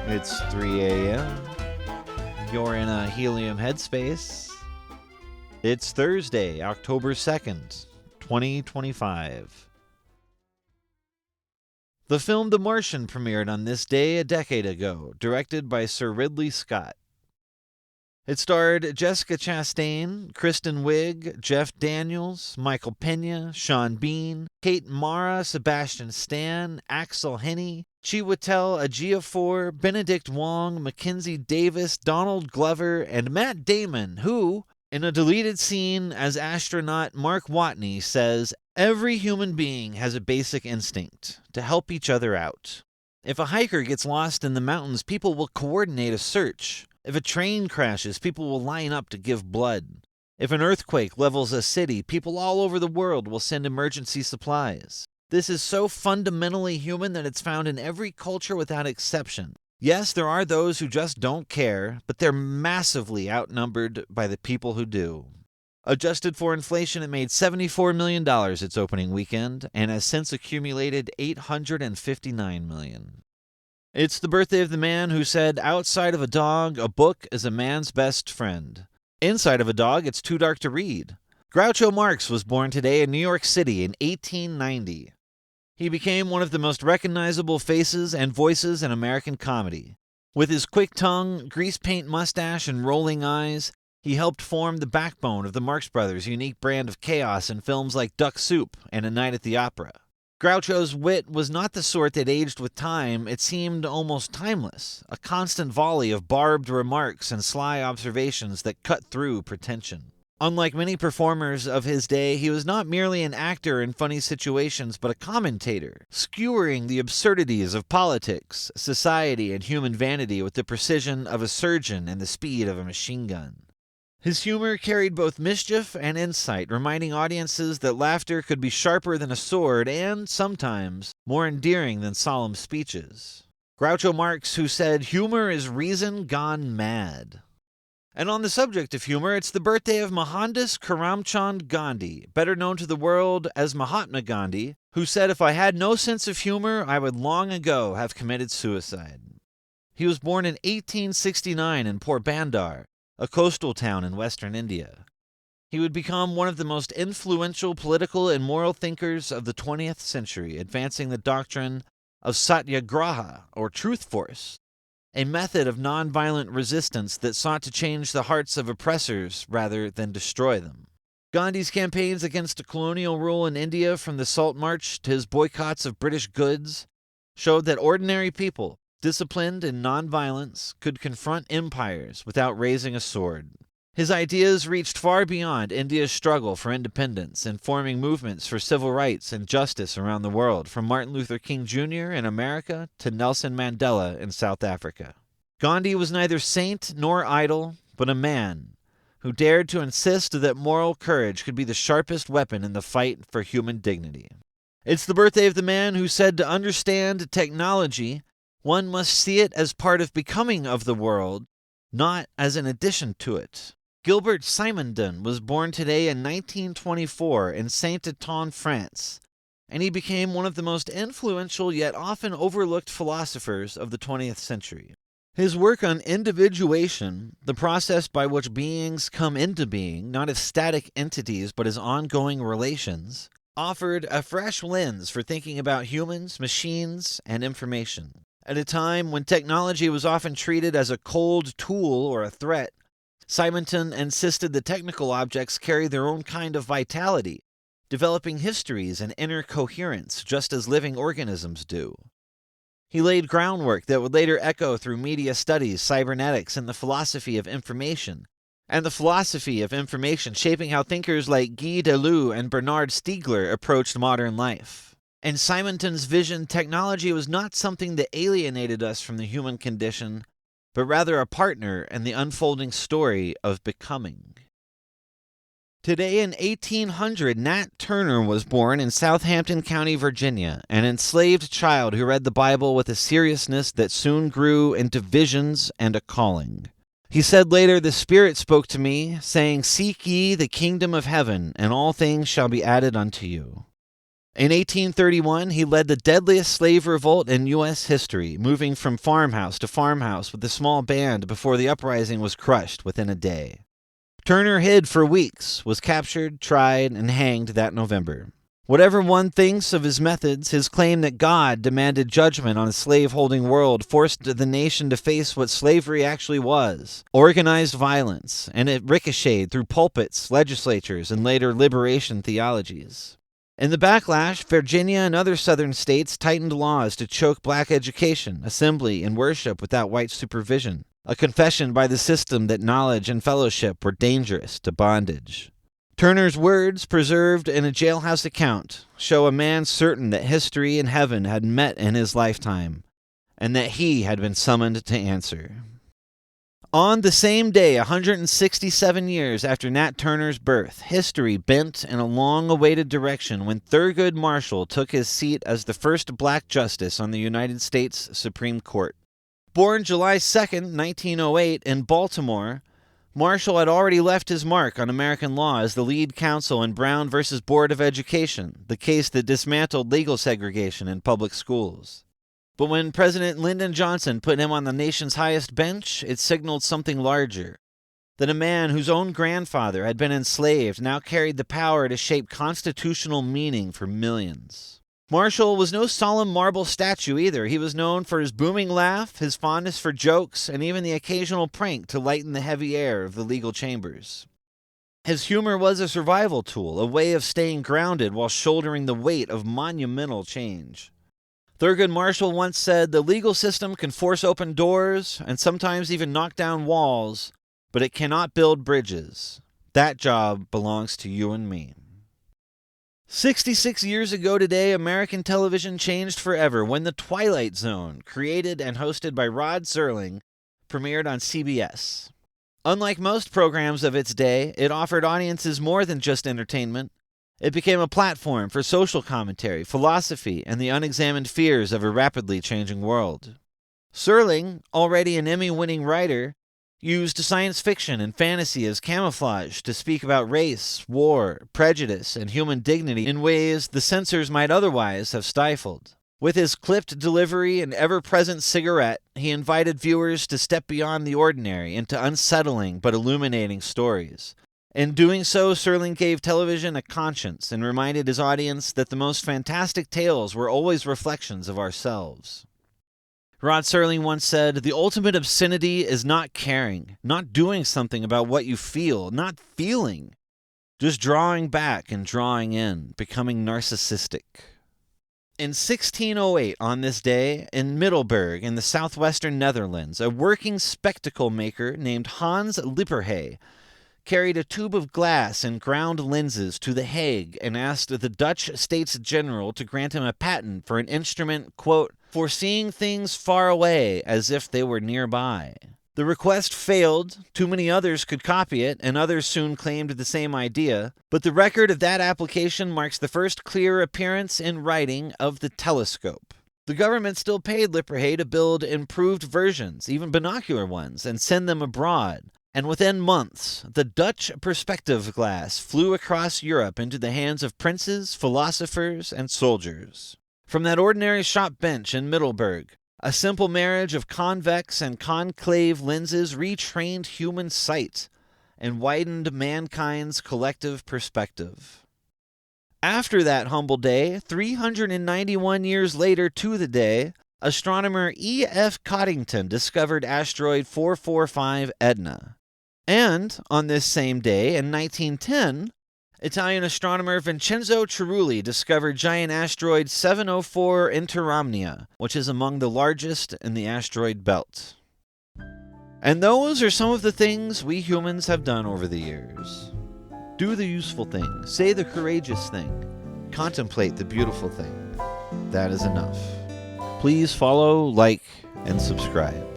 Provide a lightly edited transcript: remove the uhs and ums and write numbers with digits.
It's 3 a.m. You're in a helium headspace. It's Thursday, October 2nd, 2025. The film The Martian premiered on this day a decade ago, directed by Sir Ridley Scott. It starred Jessica Chastain, Kristen Wiig, Jeff Daniels, Michael Pena, Sean Bean, Kate Mara, Sebastian Stan, Axel Hennie, Chiwetel Ejiofor, Benedict Wong, Mackenzie Davis, Donald Glover, and Matt Damon, who, in a deleted scene as astronaut Mark Watney, says, "Every human being has a basic instinct to help each other out. If a hiker gets lost in the mountains, people will coordinate a search. If a train crashes, people will line up to give blood. If an earthquake levels a city, people all over the world will send emergency supplies. This is so fundamentally human that it's found in every culture without exception. Yes, there are those who just don't care, but they're massively outnumbered by the people who do." Adjusted for inflation, it made $74 million its opening weekend, and has since accumulated $859 million. It's the birthday of the man who said, "Outside of a dog, a book is a man's best friend. Inside of a dog, it's too dark to read." Groucho Marx was born today in New York City in 1890. He became one of the most recognizable faces and voices in American comedy. With his quick tongue, grease paint mustache, and rolling eyes, he helped form the backbone of the Marx Brothers' unique brand of chaos in films like Duck Soup and A Night at the Opera. Groucho's wit was not the sort that aged with time. It seemed almost timeless, a constant volley of barbed remarks and sly observations that cut through pretension. Unlike many performers of his day, he was not merely an actor in funny situations, but a commentator, skewering the absurdities of politics, society, and human vanity with the precision of a surgeon and the speed of a machine gun. His humor carried both mischief and insight, reminding audiences that laughter could be sharper than a sword and, sometimes, more endearing than solemn speeches. Groucho Marx, who said, "Humor is reason gone mad." And on the subject of humor, it's the birthday of Mohandas Karamchand Gandhi, better known to the world as Mahatma Gandhi, who said, "If I had no sense of humor, I would long ago have committed suicide." He was born in 1869 in Porbandar, a coastal town in western India. He would become one of the most influential political and moral thinkers of the 20th century, advancing the doctrine of satyagraha, or truth force, a method of nonviolent resistance that sought to change the hearts of oppressors rather than destroy them. Gandhi's campaigns against colonial rule in India, from the Salt March to his boycotts of British goods, showed that ordinary people, disciplined in nonviolence, could confront empires without raising a sword. His ideas reached far beyond India's struggle for independence, informing movements for civil rights and justice around the world, from Martin Luther King Jr. in America to Nelson Mandela in South Africa. Gandhi was neither saint nor idol, but a man who dared to insist that moral courage could be the sharpest weapon in the fight for human dignity. It's the birthday of the man who said, to understand technology, one must see it as part of becoming of the world, not as an addition to it. Gilbert Simondon was born today in 1924 in Saint-Étienne, France, and he became one of the most influential yet often overlooked philosophers of the 20th century. His work on individuation, the process by which beings come into being, not as static entities but as ongoing relations, offered a fresh lens for thinking about humans, machines, and information. At a time when technology was often treated as a cold tool or a threat, Simondon insisted that technical objects carry their own kind of vitality, developing histories and inner coherence just as living organisms do. He laid groundwork that would later echo through media studies, cybernetics, and the philosophy of information, shaping how thinkers like Guy Deleuze and Bernard Stiegler approached modern life. In Simondon's vision, technology was not something that alienated us from the human condition, but rather a partner in the unfolding story of becoming. Today in 1800, Nat Turner was born in Southampton County, Virginia, an enslaved child who read the Bible with a seriousness that soon grew into visions and a calling. He said later, "The Spirit spoke to me, saying, 'Seek ye the kingdom of heaven, and all things shall be added unto you.'" In 1831, he led the deadliest slave revolt in U.S. history, moving from farmhouse to farmhouse with a small band before the uprising was crushed within a day. Turner hid for weeks, was captured, tried, and hanged that November. Whatever one thinks of his methods, his claim that God demanded judgment on a slave-holding world forced the nation to face what slavery actually was: organized violence, and it ricocheted through pulpits, legislatures, and later liberation theologies. In the backlash, Virginia and other southern states tightened laws to choke black education, assembly, and worship without white supervision, a confession by the system that knowledge and fellowship were dangerous to bondage. Turner's words, preserved in a jailhouse account, show a man certain that history and heaven had met in his lifetime, and that he had been summoned to answer. On the same day, 167 years after Nat Turner's birth, history bent in a long-awaited direction when Thurgood Marshall took his seat as the first black justice on the United States Supreme Court. Born July 2, 1908, in Baltimore, Marshall had already left his mark on American law as the lead counsel in Brown v. Board of Education, the case that dismantled legal segregation in public schools. But when President Lyndon Johnson put him on the nation's highest bench, it signaled something larger: that a man whose own grandfather had been enslaved now carried the power to shape constitutional meaning for millions. Marshall was no solemn marble statue either. He was known for his booming laugh, his fondness for jokes, and even the occasional prank to lighten the heavy air of the legal chambers. His humor was a survival tool, a way of staying grounded while shouldering the weight of monumental change. Thurgood Marshall once said, "The legal system can force open doors and sometimes even knock down walls, but it cannot build bridges. That job belongs to you and me." 66 years ago today, American television changed forever when The Twilight Zone, created and hosted by Rod Serling, premiered on CBS. Unlike most programs of its day, it offered audiences more than just entertainment. It became a platform for social commentary, philosophy, and the unexamined fears of a rapidly changing world. Serling, already an Emmy-winning writer, used science fiction and fantasy as camouflage to speak about race, war, prejudice, and human dignity in ways the censors might otherwise have stifled. With his clipped delivery and ever-present cigarette, he invited viewers to step beyond the ordinary into unsettling but illuminating stories. In doing so, Serling gave television a conscience and reminded his audience that the most fantastic tales were always reflections of ourselves. Rod Serling once said, "The ultimate obscenity is not caring, not doing something about what you feel, not feeling, just drawing back and drawing in, becoming narcissistic." In 1608, on this day, in Middelburg, in the southwestern Netherlands, a working spectacle maker named Hans Lippershey carried a tube of glass and ground lenses to The Hague and asked the Dutch States General to grant him a patent for an instrument, quote, "for seeing things far away as if they were nearby." The request failed. Too many others could copy it, and others soon claimed the same idea. But the record of that application marks the first clear appearance in writing of the telescope. The government still paid Lippershey to build improved versions, even binocular ones, and send them abroad. And within months, the Dutch perspective glass flew across Europe into the hands of princes, philosophers, and soldiers. From that ordinary shop bench in Middelburg, a simple marriage of convex and concave lenses retrained human sight and widened mankind's collective perspective. After that humble day, 391 years later to the day, astronomer E.F. Coddington discovered asteroid 445 Edna. And on this same day, in 1910, Italian astronomer Vincenzo Cerulli discovered giant asteroid 704 Interamnia, which is among the largest in the asteroid belt. And those are some of the things we humans have done over the years. Do the useful thing, say the courageous thing, contemplate the beautiful thing. That is enough. Please follow, like, and subscribe.